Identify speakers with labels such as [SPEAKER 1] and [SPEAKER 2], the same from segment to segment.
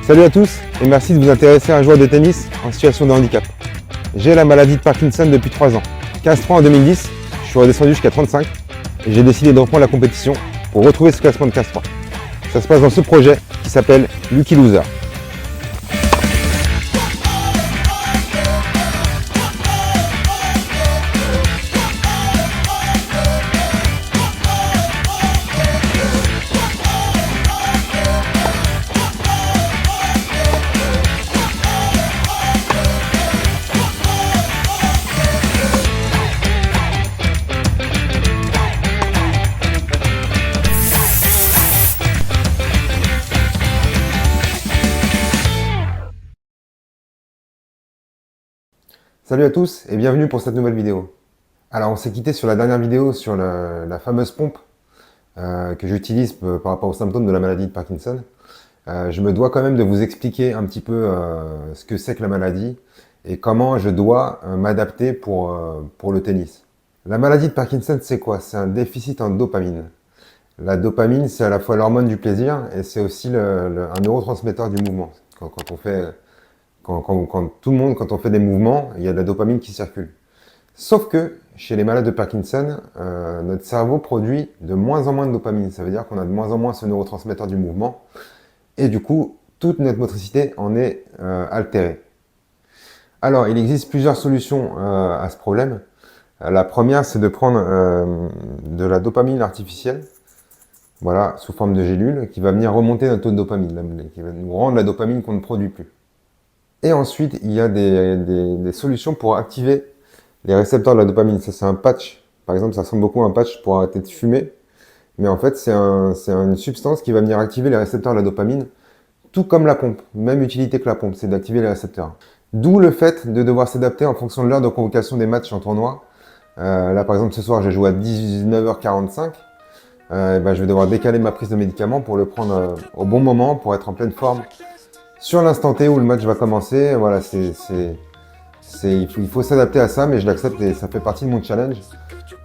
[SPEAKER 1] Salut à tous et merci de vous intéresser à un joueur de tennis en situation de handicap. J'ai la maladie de Parkinson depuis 3 ans. 15 points en 2010, je suis redescendu jusqu'à 35 et j'ai décidé de reprendre la compétition pour retrouver ce classement de 15 points. Ça se passe dans ce projet qui s'appelle Lucky Loser. Salut à tous et bienvenue pour cette nouvelle vidéo. Alors on s'est quitté sur la dernière vidéo sur la fameuse pompe que j'utilise par rapport aux symptômes de la maladie de Parkinson. Je me dois quand même de vous expliquer un petit peu ce que c'est que la maladie et comment je dois m'adapter pour le tennis. La maladie de Parkinson, c'est quoi? C'est un déficit en dopamine. La dopamine, c'est à la fois l'hormone du plaisir et c'est aussi un neurotransmetteur du mouvement. Quand on fait des mouvements, il y a de la dopamine qui circule. Sauf que, chez les malades de Parkinson, notre cerveau produit de moins en moins de dopamine. Ça veut dire qu'on a de moins en moins ce neurotransmetteur du mouvement. Et du coup, toute notre motricité en est altérée. Alors, il existe plusieurs solutions à ce problème. La première, c'est de prendre de la dopamine artificielle, voilà, sous forme de gélule, qui va venir remonter notre taux de dopamine, qui va nous rendre la dopamine qu'on ne produit plus. Et ensuite, il y a des solutions pour activer les récepteurs de la dopamine. Ça, c'est un patch. Par exemple, ça ressemble beaucoup à un patch pour arrêter de fumer. Mais en fait, c'est une substance qui va venir activer les récepteurs de la dopamine, tout comme la pompe. Même utilité que la pompe, c'est d'activer les récepteurs. D'où le fait de devoir s'adapter en fonction de l'heure de convocation des matchs en tournoi. Là, par exemple, ce soir, j'ai joué à 19h45. Je vais devoir décaler ma prise de médicaments pour le prendre au bon moment, pour être en pleine forme. Sur l'instant T où le match va commencer, voilà, il faut s'adapter à ça, mais je l'accepte et ça fait partie de mon challenge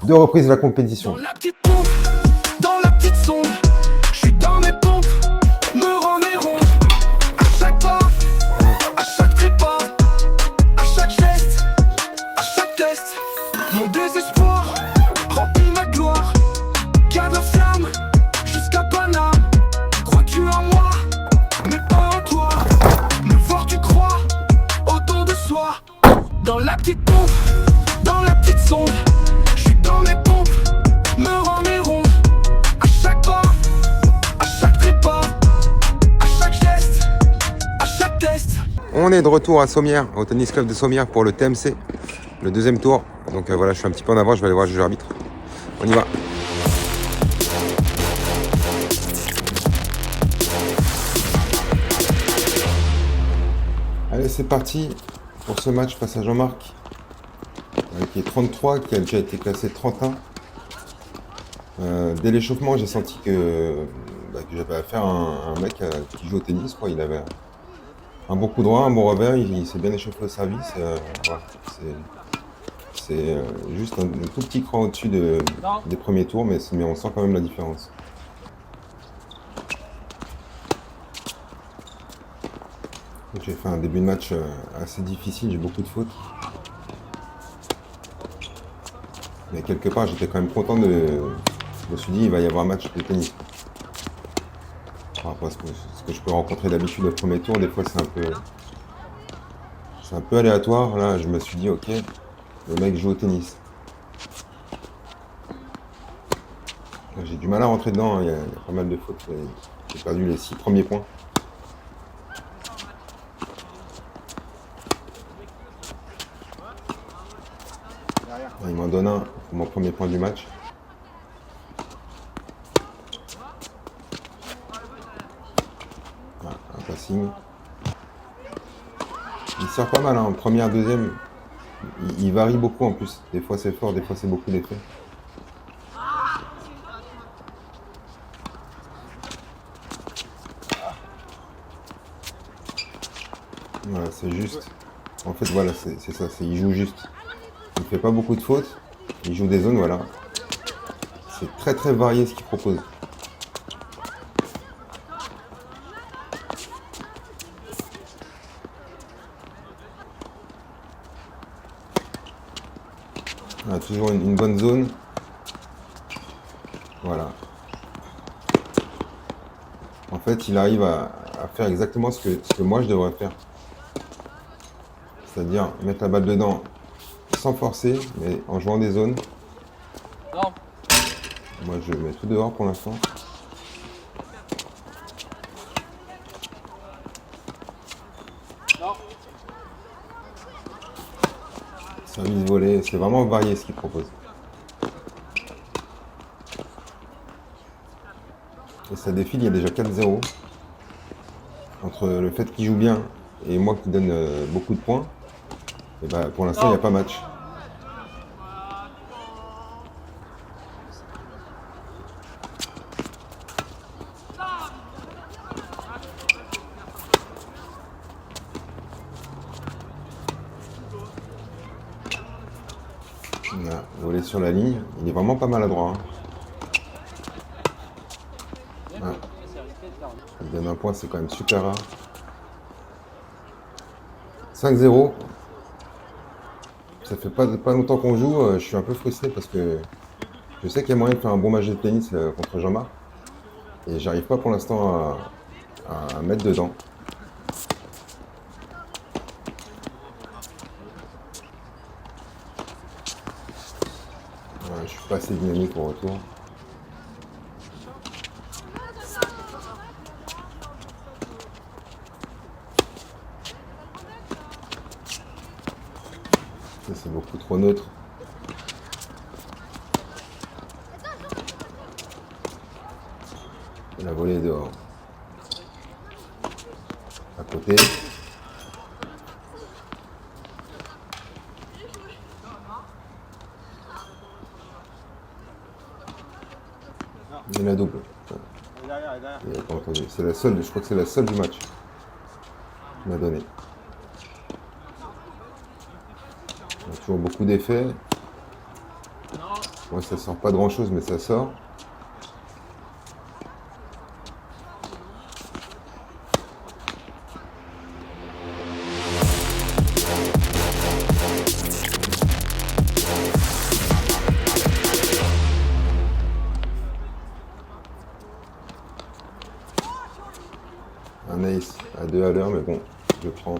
[SPEAKER 1] de reprise de la compétition.
[SPEAKER 2] Dans la petite pompe, dans la petite sonde, je suis dans mes pompes, me rends mes ronds. À chaque pas, à chaque trépas, à chaque geste, à chaque test. Mon désespoir remplit ma gloire. Garde la flamme jusqu'à Paname. Crois-tu en moi, mais pas en toi. Me voir tu crois au don de soi. Dans la petite pompe, dans la petite sonde, je suis dans mes pompes, me rends mes ronds. À chaque pas, à chaque trépas, à chaque geste, à chaque test.
[SPEAKER 1] On est de retour à Sommières, au tennis club de Sommières pour le TMC, le deuxième tour. Donc voilà, je suis un petit peu en avant, je vais aller voir le juge arbitre. On y va. Allez, c'est parti pour ce match face à Jean-Marc, qui est 33, qui a déjà été classé 31. Dès l'échauffement, j'ai senti que j'avais affaire à un mec qui joue au tennis, quoi. Il avait un bon coup droit, un bon revers, il s'est bien échauffé au service. Voilà. C'est juste un tout petit cran au-dessus des premiers tours, mais on sent quand même la différence. J'ai fait un début de match assez difficile, j'ai beaucoup de fautes. Mais quelque part, j'étais quand même content je me suis dit, il va y avoir un match de tennis. Par rapport à ce que je peux rencontrer d'habitude au premier tour, des fois c'est un peu aléatoire. Là, je me suis dit, ok, le mec joue au tennis. J'ai du mal à rentrer dedans, il y a pas mal de fautes. J'ai perdu les 6 premiers points. Il m'en donne un pour mon premier point du match. Voilà, un passing. Il sert pas mal, hein. Première, deuxième. Il varie beaucoup en plus. Des fois c'est fort, des fois c'est beaucoup d'effets. Voilà, c'est juste. En fait, voilà, c'est ça. Il joue juste. Il fait pas beaucoup de fautes. Il joue des zones, voilà. C'est très très varié ce qu'il propose. On a toujours une bonne zone. Voilà. En fait, il arrive à faire exactement ce que moi je devrais faire. C'est-à-dire mettre la balle dedans sans forcer, mais en jouant des zones.
[SPEAKER 3] Non.
[SPEAKER 1] Moi, je mets tout dehors pour l'instant.
[SPEAKER 3] Non.
[SPEAKER 1] Service volé, c'est vraiment varié ce qu'il propose. Et ça défile, il y a déjà 4-0. Entre le fait qu'il joue bien et moi qui donne beaucoup de points, et bah, pour l'instant, il n'y a pas match. On a volé sur la ligne. Il est vraiment pas maladroit. Hein. Ouais. Il donne un point, c'est quand même super rare. 5-0. Ça fait pas longtemps qu'on joue. Je suis un peu frustré parce que je sais qu'il y a moyen de faire un bon match de tennis contre Jean-Marc. Et j'arrive pas pour l'instant à mettre dedans. Ouais, je suis pas assez dynamique au retour. Ça, c'est beaucoup trop neutre. Et la volée est dehors. À côté. Et la double. Il n'a pas entendu. C'est la seule, je crois que c'est la seule du match. Il m'a donné. Il y a toujours beaucoup d'effets. Moi, ça sort pas grand chose, mais ça sort. Un ace à 2 à l'heure, mais bon, je prends.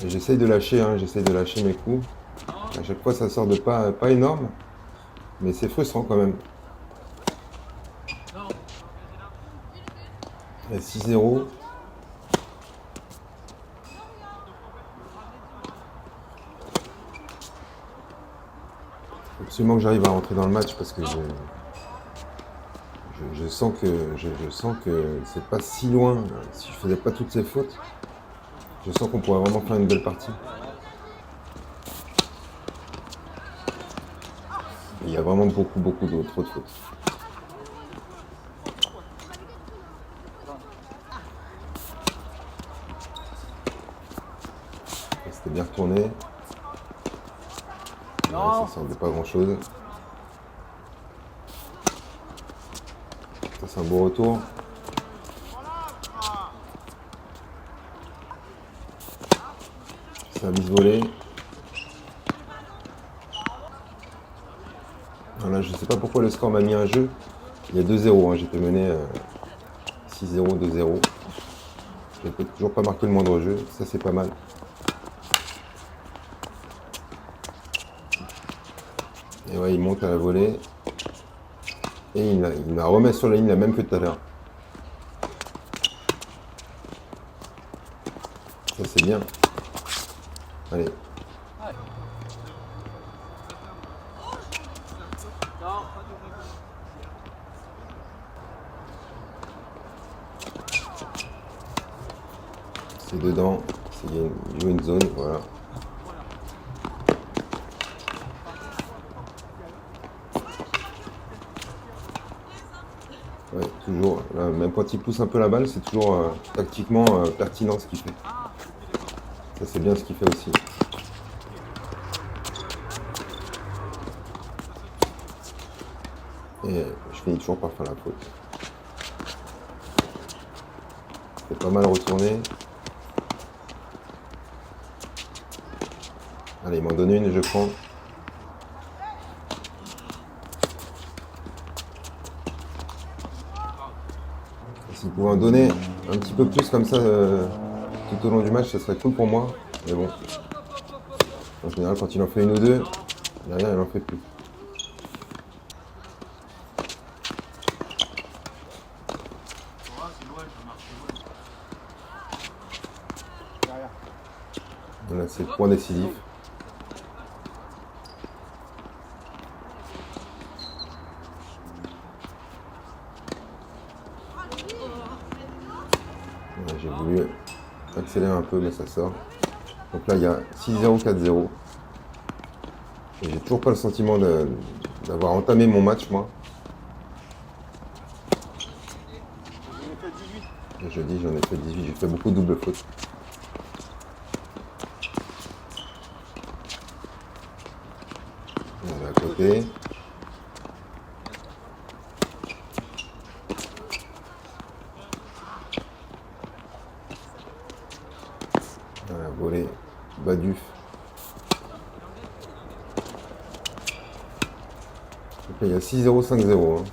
[SPEAKER 1] Et j'essaye de lâcher, j'essaye de lâcher mes coups. À chaque fois, ça sort de pas énorme, mais c'est frustrant quand même. Et 6-0. Faut absolument que j'arrive à rentrer dans le match parce que je sens que c'est pas si loin. Si je faisais pas toutes ces fautes, je sens qu'on pourrait vraiment faire une belle partie. Il y a vraiment beaucoup trop de fautes. C'était bien retourné. Ouais, ça semblait pas grand chose. Ça c'est un beau retour. Service volé. Voilà, je sais pas pourquoi le score m'a mis un jeu. Il y a 2-0, j'étais mené 6-0, 2-0. Je n'ai toujours pas marqué le moindre jeu, ça c'est pas mal. Et ouais, il monte à la volée. Et il la remet sur la ligne la même que tout à l'heure. Ça c'est bien. Allez. C'est dedans, il joue une zone, voilà. Ouais, toujours, là, même quand il pousse un peu la balle, c'est toujours tactiquement pertinent ce qu'il fait. Ça c'est bien ce qu'il fait aussi. Et je finis toujours par faire la faute. C'est pas mal retourné. Allez, il m'en donne une, je prends. S'il pouvait en donner un petit peu plus comme ça tout au long du match, ça serait cool pour moi. Mais bon, en général, quand il en fait une ou deux, derrière, il en fait plus. Voilà, c'est le point décisif. Voilà, j'ai voulu accélérer un peu, mais ça sort. Donc là, il y a 6-0, 4-0. Et j'ai toujours pas le sentiment d'avoir entamé mon match, moi. Et je dis, j'en ai fait 18, j'ai fait beaucoup de double fautes. On est à côté. Voilà, volé, Baduf. Donc là, il y a 6-0, 5-0. Hein.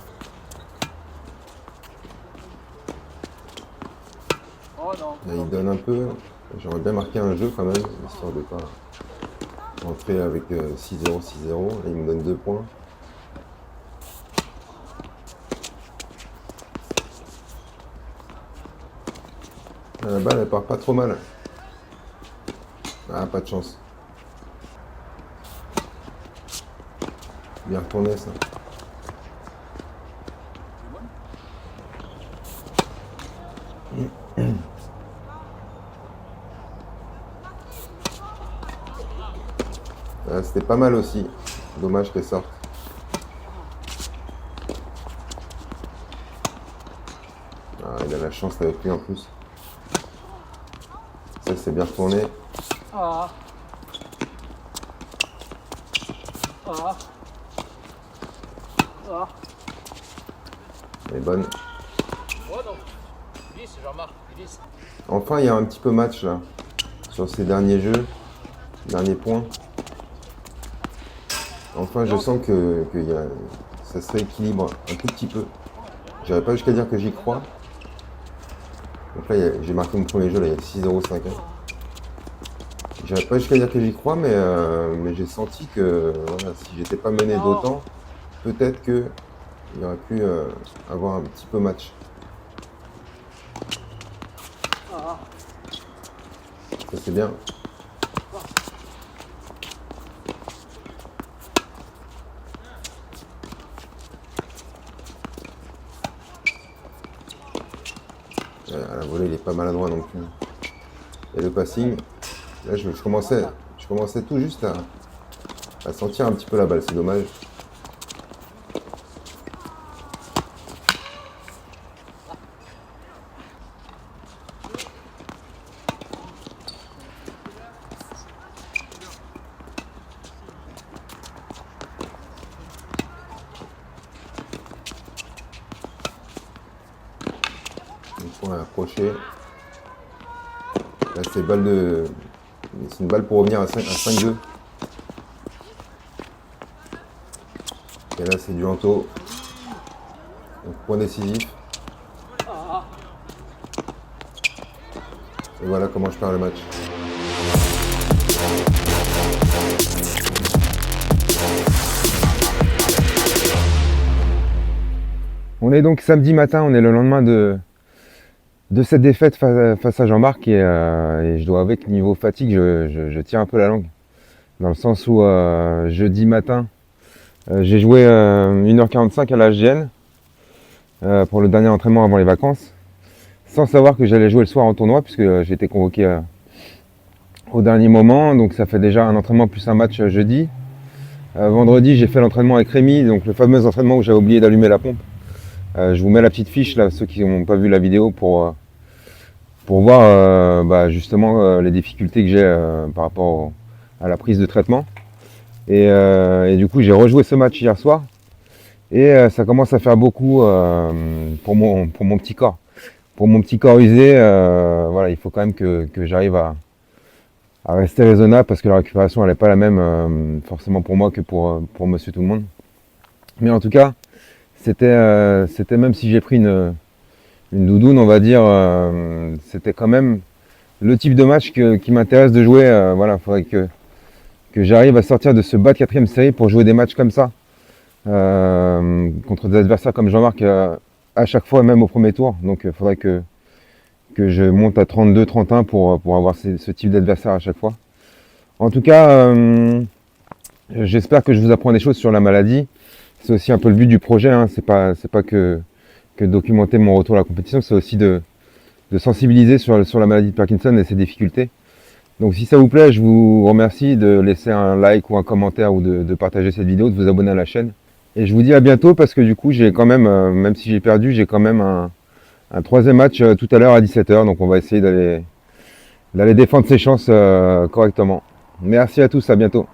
[SPEAKER 3] Oh non.
[SPEAKER 1] Là, il donne un peu. J'aurais bien marqué un jeu quand même, histoire de pas rentrer avec 6-0, 6-0. Là, il me donne 2 points. Là, la balle, elle part pas trop mal. Ah, pas de chance. Bien retourné, ça. C'était pas mal aussi. Dommage qu'elle sorte. Ah, il a la chance avec lui en plus. Ça, c'est bien retourné.
[SPEAKER 3] Ah. Ah. Ah.
[SPEAKER 1] Elle est bonne.
[SPEAKER 3] Oh non. Glisse, Jean-Marc, glisse.
[SPEAKER 1] Enfin, il y a un petit peu match là. Sur ces derniers jeux. Derniers points. Enfin, je sens que ça se rééquilibre un tout petit peu. J'irais pas jusqu'à dire que j'y crois. Donc là, j'ai marqué mon premier jeu, là, il y a 6-0, 5-1. J'irais pas jusqu'à dire que j'y crois, mais j'ai senti que voilà, si j'étais pas mené d'autant, peut-être qu'il y aurait pu avoir un petit peu match. Ça, c'est bien. À la volée, il est pas maladroit non plus. Et le passing, là, je commençais tout juste à sentir un petit peu la balle, c'est dommage. Le point est approché. Là, c'est une balle pour revenir à 5-2. Et là, c'est du Anto. Donc, point décisif. Et voilà comment je perds le match. On est donc samedi matin, on est le lendemain de cette défaite face à Jean-Marc et je dois avouer que niveau fatigue, je tire un peu la langue. Dans le sens où jeudi matin, j'ai joué 1h45 à la HGN pour le dernier entraînement avant les vacances, sans savoir que j'allais jouer le soir en tournoi puisque j'ai été convoqué au dernier moment. Donc ça fait déjà un entraînement plus un match jeudi. Vendredi, j'ai fait l'entraînement avec Rémi, donc le fameux entraînement où j'avais oublié d'allumer la pompe. Je vous mets la petite fiche là, ceux qui n'ont pas vu la vidéo pour voir justement les difficultés que j'ai par rapport à la prise de traitement. Et du coup j'ai rejoué ce match hier soir et ça commence à faire beaucoup pour mon petit corps. Pour mon petit corps usé, voilà, il faut quand même que j'arrive à rester raisonnable parce que la récupération elle n'est pas la même forcément pour moi que pour monsieur tout le monde. Mais en tout cas, c'était même si j'ai pris une doudoune, on va dire, c'était quand même le type de match qui m'intéresse de jouer. Voilà, il faudrait que j'arrive à sortir de ce bas de 4ème série pour jouer des matchs comme ça, contre des adversaires comme Jean-Marc à chaque fois, même au premier tour. Donc il faudrait que je monte à 32-31 pour avoir ce type d'adversaire à chaque fois. En tout cas, j'espère que je vous apprends des choses sur la maladie. C'est aussi un peu le but du projet, hein. C'est pas que documenter mon retour à la compétition, c'est aussi de sensibiliser sur la maladie de Parkinson et ses difficultés. Donc si ça vous plaît, je vous remercie de laisser un like ou un commentaire ou de partager cette vidéo, de vous abonner à la chaîne. Et je vous dis à bientôt parce que du coup j'ai quand même, même si j'ai perdu, j'ai quand même un 3e match tout à l'heure à 17h. Donc on va essayer d'aller défendre ses chances correctement. Merci à tous, à bientôt.